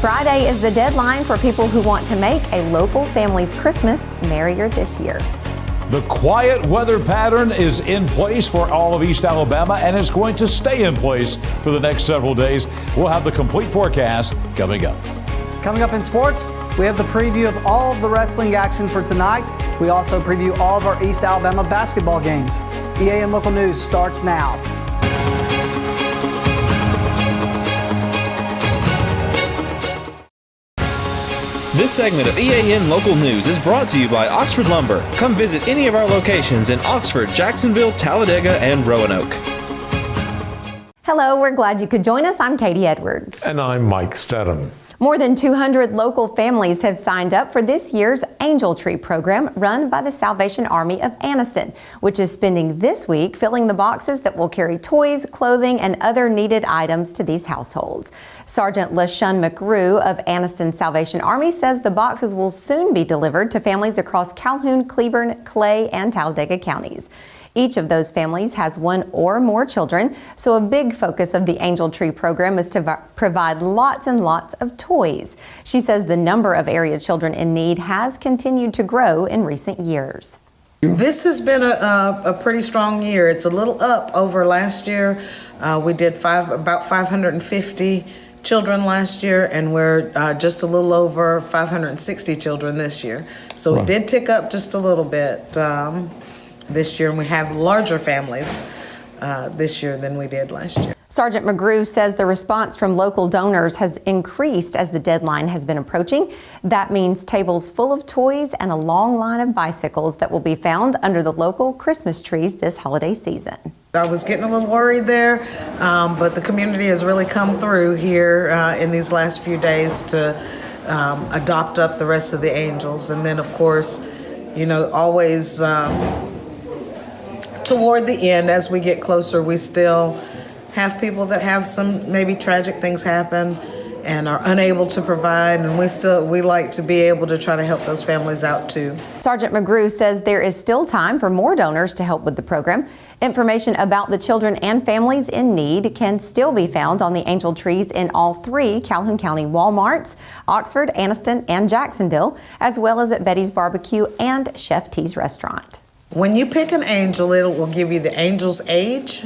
Friday is the deadline for people who want to make a local family's Christmas merrier this year. The quiet weather pattern is in place for all of East Alabama, and it's going to stay in place for the next several days. We'll have the complete forecast coming up. Coming up in sports, we have the preview of all of the wrestling action for tonight. We also preview all of our East Alabama basketball games. EAN Local News starts now. This segment of EAN Local News is brought to you by Oxford Lumber. Come visit any of our locations in Oxford, Jacksonville, Talladega, and Roanoke. Hello, we're glad you could join us. I'm Katie Edwards. And I'm Mike Stedham. More than 200 local families have signed up for this year's Angel Tree program run by the Salvation Army of Anniston, which is spending this week filling the boxes that will carry toys, clothing, and other needed items to these households. Sergeant LaShun McGrew of Anniston Salvation Army says the boxes will soon be delivered to families across Calhoun, Cleburne, Clay, and Talladega counties. Each of those families has one or more children, so a big focus of the Angel Tree program is to provide lots and lots of toys. She says the number of area children in need has continued to grow in recent years. This has been a pretty strong year. It's a little up over last year. We did about 550 children last year, and we're just a little over 560 children this year. So it did tick up just a little bit this year, and we have larger families this year than we did last year. Sergeant McGrew says the response from local donors has increased as the deadline has been approaching. That means tables full of toys and a long line of bicycles that will be found under the local Christmas trees this holiday season. I was getting a little worried there, but the community has really come through here in these last few days to adopt up the rest of the angels. And then, of course, you know, always toward the end, as we get closer, we still have people that have some maybe tragic things happen and are unable to provide, and we like to be able to try to help those families out too. Sergeant McGrew says there is still time for more donors to help with the program. Information about the children and families in need can still be found on the angel trees in all 3 Calhoun County Walmarts, Oxford, Anniston, and Jacksonville, as well as at Betty's Barbecue and Chef T's Restaurant. When you pick an angel, it will give you the angel's age,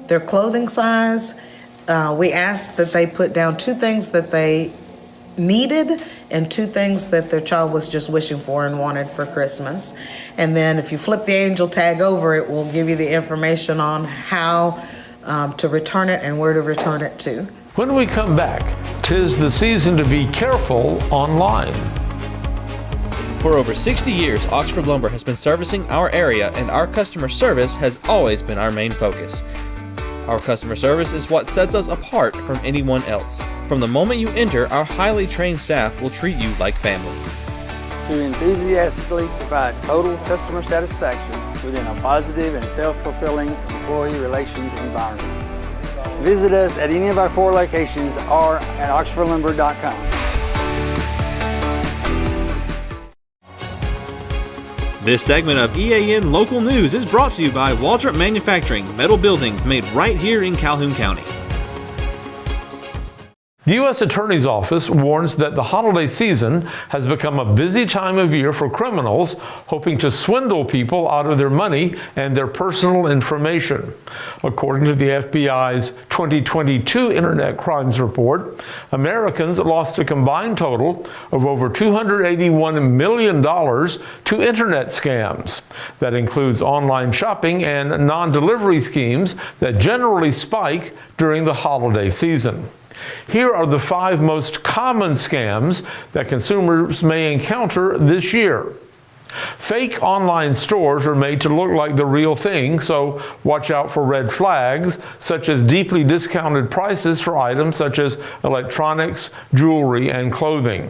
their clothing size. We ask that they put down 2 things that they needed and 2 things that their child was just wishing for and wanted for Christmas. And then if you flip the angel tag over, it will give you the information on how to return it and where to return it to. When we come back, 'tis the season to be careful online. For over 60 years, Oxford Lumber has been servicing our area, and our customer service has always been our main focus. Our customer service is what sets us apart from anyone else. From the moment you enter, our highly trained staff will treat you like family. To enthusiastically provide total customer satisfaction within a positive and self-fulfilling employee relations environment. Visit us at any of our 4 locations or at oxfordlumber.com. This segment of EAN Local News is brought to you by Waldrop Manufacturing, metal buildings made right here in Calhoun County. The U.S. Attorney's Office warns that the holiday season has become a busy time of year for criminals hoping to swindle people out of their money and their personal information. According to the FBI's 2022 Internet Crimes Report, Americans lost a combined total of over $281 million to Internet scams. That includes online shopping and non-delivery schemes that generally spike during the holiday season. Here are the 5 most common scams that consumers may encounter this year. Fake online stores are made to look like the real thing, so watch out for red flags, such as deeply discounted prices for items such as electronics, jewelry, and clothing.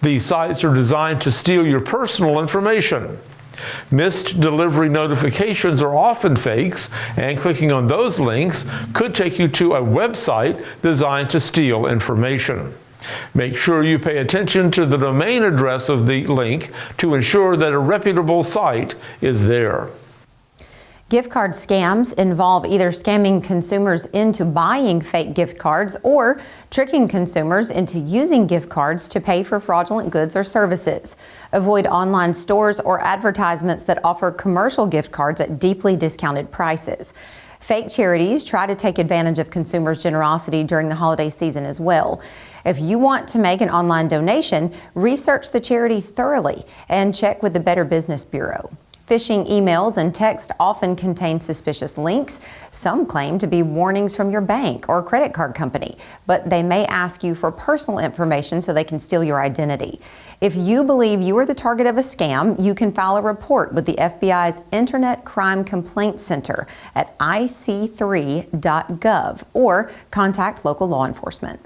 These sites are designed to steal your personal information. Missed delivery notifications are often fakes, and clicking on those links could take you to a website designed to steal information. Make sure you pay attention to the domain address of the link to ensure that a reputable site is there. Gift card scams involve either scamming consumers into buying fake gift cards or tricking consumers into using gift cards to pay for fraudulent goods or services. Avoid online stores or advertisements that offer commercial gift cards at deeply discounted prices. Fake charities try to take advantage of consumers' generosity during the holiday season as well. If you want to make an online donation, research the charity thoroughly and check with the Better Business Bureau. Phishing emails and text often contain suspicious links. Some claim to be warnings from your bank or credit card company, but they may ask you for personal information so they can steal your identity. If you believe you are the target of a scam, you can file a report with the FBI's Internet Crime Complaint Center at ic3.gov or contact local law enforcement.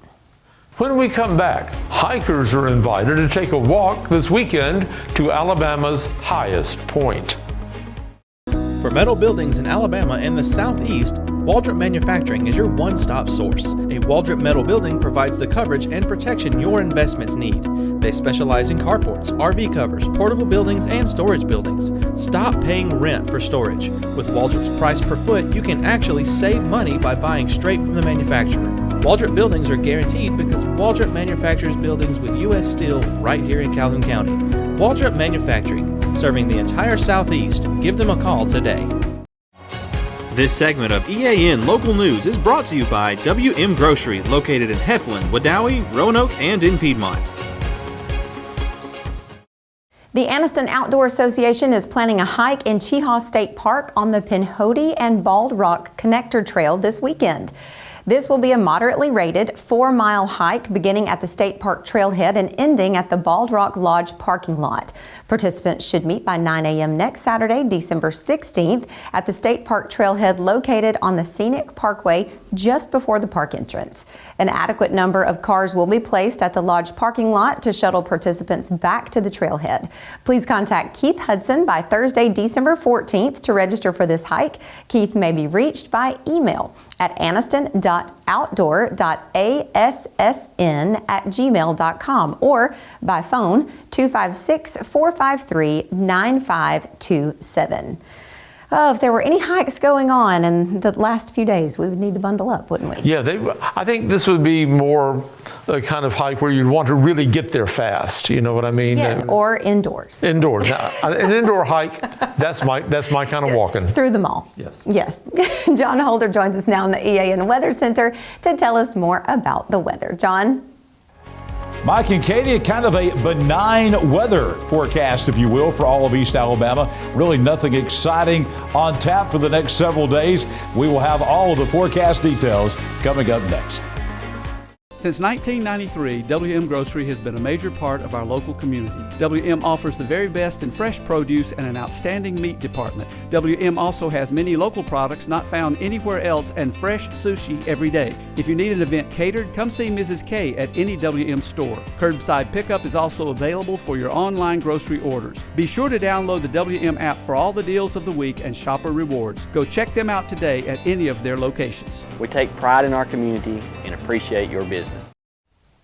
When we come back, hikers are invited to take a walk this weekend to Alabama's highest point. For metal buildings in Alabama and the Southeast, Waldrop Manufacturing is your one-stop source. A Waldrop metal building provides the coverage and protection your investments need. They specialize in carports, RV covers, portable buildings, and storage buildings. Stop paying rent for storage. With Waldrop's price per foot, you can actually save money by buying straight from the manufacturer. Waldrop buildings are guaranteed because Waldrop manufactures buildings with U.S. steel right here in Calhoun County. Waldrop Manufacturing, serving the entire Southeast. Give them a call today. This segment of EAN Local News is brought to you by WM Grocery, located in Heflin, Wadowee, Roanoke, and in Piedmont. The Anniston Outdoor Association is planning a hike in Chehaw State Park on the Pinhoti and Bald Rock Connector Trail this weekend. This will be a moderately rated 4-mile hike beginning at the State Park trailhead and ending at the Bald Rock Lodge parking lot. Participants should meet by 9 a.m. next Saturday, December 16th, at the State Park trailhead located on the Scenic Parkway just before the park entrance. An adequate number of cars will be placed at the lodge parking lot to shuttle participants back to the trailhead. Please contact Keith Hudson by Thursday, December 14th to register for this hike. Keith may be reached by email at anniston.outdoor.assn@gmail.com or by phone 256-453-9527. Oh, if there were any hikes going on in the last few days, we would need to bundle up, wouldn't we? Yeah, I think this would be more a kind of hike where you'd want to really get there fast. You know what I mean? Yes, or indoors. Indoors. Now, an indoor hike, that's my kind of walking. Through the mall. Yes. Yes. John Holder joins us now in the EAN Weather Center to tell us more about the weather. John? Mike and Katie, kind of a benign weather forecast, if you will, for all of East Alabama. Really nothing exciting on tap for the next several days. We will have all of the forecast details coming up next. Since 1993, WM Grocery has been a major part of our local community. WM offers the very best in fresh produce and an outstanding meat department. WM also has many local products not found anywhere else and fresh sushi every day. If you need an event catered, come see Mrs. K at any WM store. Curbside pickup is also available for your online grocery orders. Be sure to download the WM app for all the deals of the week and shopper rewards. Go check them out today at any of their locations. We take pride in our community and appreciate your business.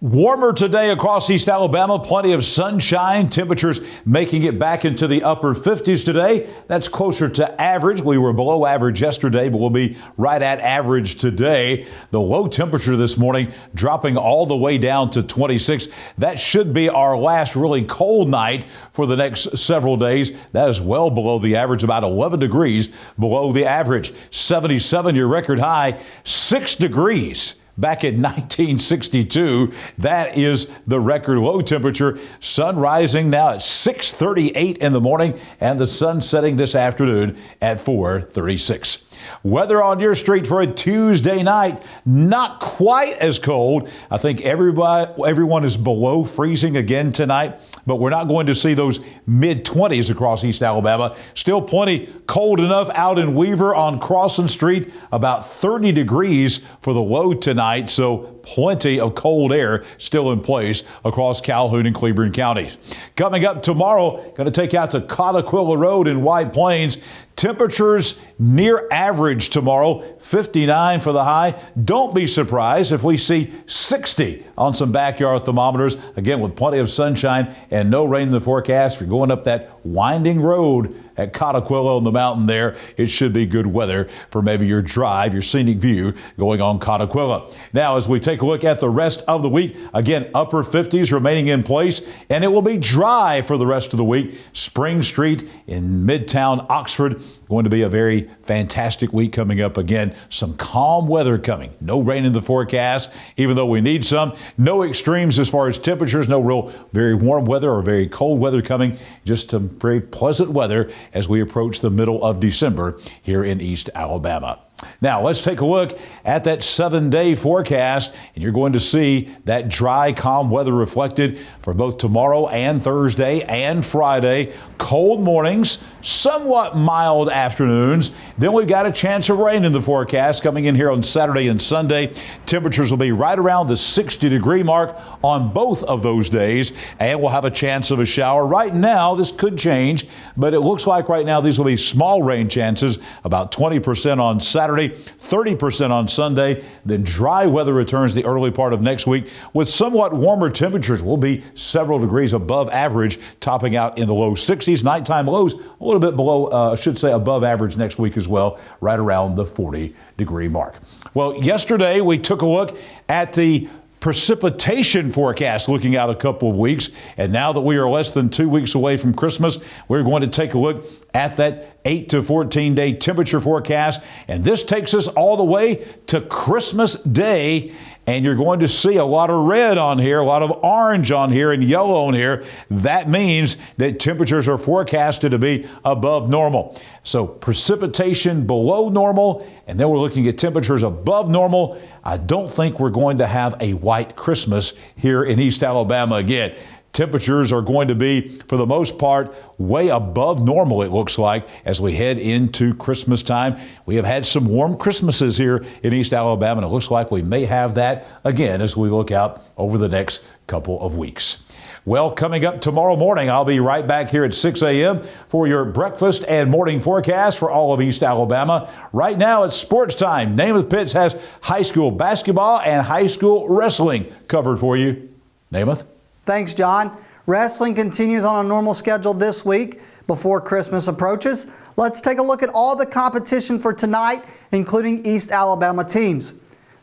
Warmer today across East Alabama, plenty of sunshine, temperatures making it back into the upper 50s today. That's closer to average. We were below average yesterday, but we'll be right at average today. The low temperature this morning dropping all the way down to 26. That should be our last really cold night for the next several days. That is well below the average, about 11 degrees below the average. 77, your record high, 6 degrees. Back in 1962, that is the record low temperature. Sun rising now at 6:38 in the morning and the sun setting this afternoon at 4:36. Weather on your street for a Tuesday night, not quite as cold. I think everyone is below freezing again tonight, but we're not going to see those mid-20s across East Alabama. Still plenty cold enough out in Weaver on Crossan Street, about 30 degrees for the low tonight, so plenty of cold air still in place across Calhoun and Cleburne counties. Coming up tomorrow, going to take out to Cottaquilla Road in White Plains. Temperatures near average tomorrow, 59 for the high. Don't be surprised if we see 60 on some backyard thermometers. Again, with plenty of sunshine and no rain in the forecast. If you're going up that winding road at Cotaquilla on the mountain there. It should be good weather for maybe your drive, your scenic view going on Cotaquilla. Now, as we take a look at the rest of the week, again, upper 50s remaining in place, and it will be dry for the rest of the week. Spring Street in Midtown Oxford, going to be a very fantastic week coming up. Again, some calm weather coming. No rain in the forecast, even though we need some. No extremes as far as temperatures, no real very warm weather or very cold weather coming. Just some very pleasant weather as we approach the middle of December here in East Alabama. Now, let's take a look at that 7-day forecast, and you're going to see that dry, calm weather reflected for both tomorrow and Thursday and Friday. Cold mornings, somewhat mild afternoons. Then we've got a chance of rain in the forecast coming in here on Saturday and Sunday. Temperatures will be right around the 60-degree mark on both of those days, and we'll have a chance of a shower. Right now, this could change, but it looks like right now these will be small rain chances, about 20% on Saturday, 30% on Sunday. Then dry weather returns the early part of next week with somewhat warmer temperatures. We'll be several degrees above average, topping out in the low 60s. Nighttime lows a little bit below, above average next week as well, right around the 40-degree mark. Well, yesterday we took a look at the precipitation forecast looking out a couple of weeks. And now that we are less than 2 weeks away from Christmas, we're going to take a look at that 8 to 14-day temperature forecast. And this takes us all the way to Christmas Day. And you're going to see a lot of red on here, a lot of orange on here, and yellow on here. That means that temperatures are forecasted to be above normal. So precipitation below normal, and then we're looking at temperatures above normal. I don't think we're going to have a white Christmas here in East Alabama again. Temperatures are going to be, for the most part, way above normal, it looks like, as we head into Christmas time. We have had some warm Christmases here in East Alabama, and it looks like we may have that again as we look out over the next couple of weeks. Well, coming up tomorrow morning, I'll be right back here at 6 a.m. for your breakfast and morning forecast for all of East Alabama. Right now, it's sports time. Namath Pitts has high school basketball and high school wrestling covered for you. Namath? Thanks, John. Wrestling continues on a normal schedule this week before Christmas approaches. Let's take a look at all the competition for tonight, including East Alabama teams.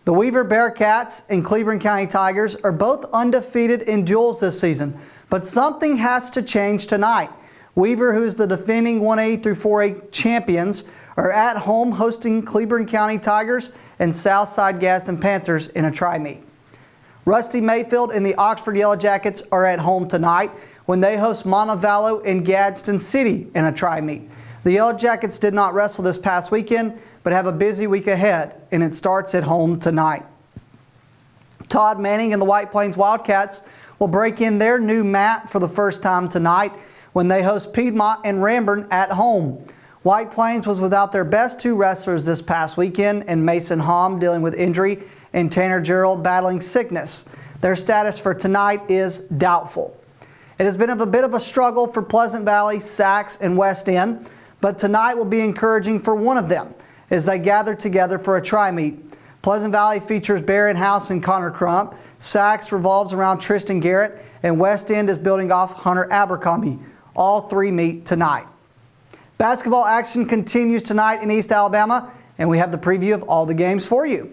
The Weaver Bearcats and Cleburne County Tigers are both undefeated in duels this season, but something has to change tonight. Weaver, who is the defending 1A through 4A champions, are at home hosting Cleburne County Tigers and Southside Gadsden Panthers in a tri-meet. Rusty Mayfield and the Oxford Yellow Jackets are at home tonight when they host Montevallo and Gadsden City in a tri-meet. The Yellow Jackets did not wrestle this past weekend, but have a busy week ahead, and it starts at home tonight. Todd Manning and the White Plains Wildcats will break in their new mat for the first time tonight when they host Piedmont and Ramburn at home. White Plains was without their best two wrestlers this past weekend, and Mason Hom dealing with injury and Tanner Gerald battling sickness. Their status for tonight is doubtful. It has been a bit of a struggle for Pleasant Valley, Sax, and West End, but tonight will be encouraging for one of them as they gather together for a tri-meet. Pleasant Valley features Barron House and Connor Crump. Sax revolves around Tristan Garrett, and West End is building off Hunter Abercrombie. All three meet tonight. Basketball action continues tonight in East Alabama, and we have the preview of all the games for you.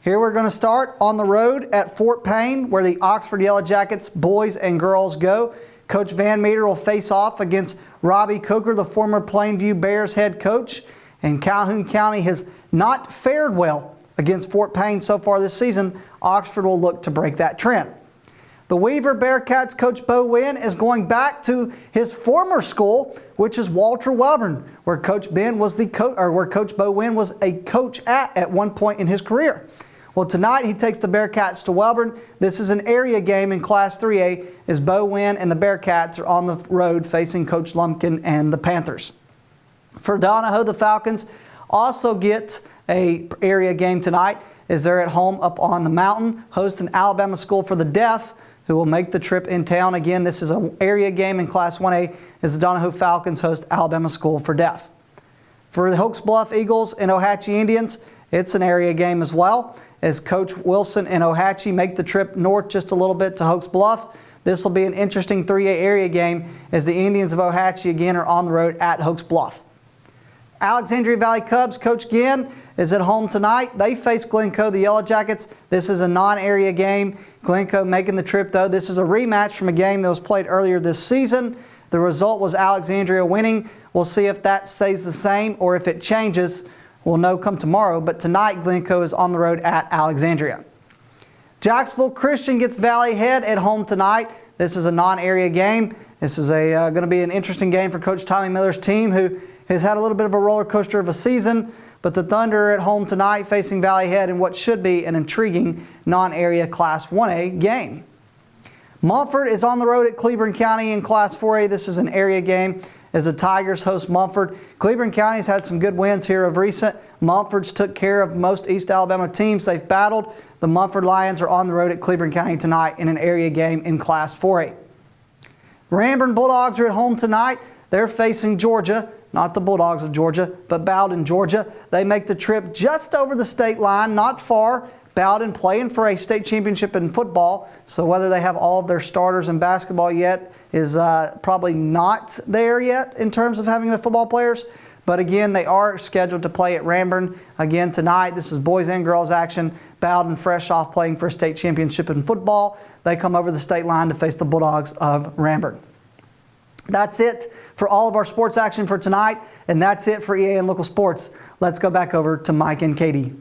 Here we're going to start on the road at Fort Payne, where the Oxford Yellow Jackets boys and girls go. Coach Van Meter will face off against Robbie Coker, the former Plainview Bears head coach. And Calhoun County has not fared well against Fort Payne so far this season. Oxford will look to break that trend. The Weaver Bearcats coach Bo Wynn is going back to his former school, which is Walter Welborn, where Coach Bo Wynn was a coach at one point in his career. Well, tonight he takes the Bearcats to Welborn. This is an area game in Class 3A as Bo Wynn and the Bearcats are on the road facing Coach Lumpkin and the Panthers. For Donahoe, the Falcons also get an area game tonight as they're at home up on the mountain, hosting Alabama School for the Deaf, who will make the trip in town. Again, this is an area game in Class 1A as the Donahoe Falcons host Alabama School for Deaf. For the Oaks Bluff Eagles and Ohatchee Indians, it's an area game as well, as Coach Wilson and Ohatchee make the trip north just a little bit to Hoax Bluff. This will be an interesting 3A area game as the Indians of Ohatchee again are on the road at Hoax Bluff. Alexandria Valley Cubs, Coach Ginn is at home tonight. They face Glencoe, the Yellow Jackets. This is a non-area game. Glencoe making the trip, though. This is a rematch from a game that was played earlier this season. The result was Alexandria winning. We'll see if that stays the same or if it changes. We'll know come tomorrow, but tonight Glencoe is on the road at Alexandria. Jacksonville Christian gets Valley Head at home tonight. This is a non-area game. This is going to be an interesting game for Coach Tommy Miller's team, who has had a little bit of a roller coaster of a season, but the Thunder are at home tonight facing Valley Head in what should be an intriguing non-area Class 1A game. Mumford is on the road at Cleburne County in Class 4A. This is an area game as the Tigers host Mumford. Cleburne County's had some good wins here of recent. Mumford's took care of most East Alabama teams they've battled. The Mumford Lions are on the road at Cleburne County tonight in an area game in Class 4A. Ranburne Bulldogs are at home tonight. They're facing Georgia. Not the Bulldogs of Georgia, but Bowden, Georgia. They make the trip just over the state line, not far. Bowden playing for a state championship in football, so whether they have all of their starters in basketball yet is probably not there yet in terms of having their football players. But again, they are scheduled to play at Ranburne again tonight. This is boys and girls action. Bowden fresh off playing for a state championship in football. They come over the state line to face the Bulldogs of Ranburne. That's it for all of our sports action for tonight, and that's it for EAN Local Sports. Let's go back over to Mike and Katie.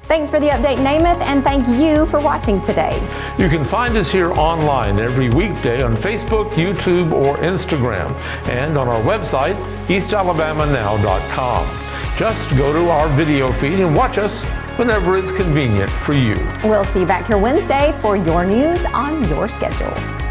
Thanks for the update, Namath, and thank you for watching today. You can find us here online every weekday on Facebook, YouTube, or Instagram, and on our website, eastalabamanow.com. Just go to our video feed and watch us whenever it's convenient for you. We'll see you back here Wednesday for your news on your schedule.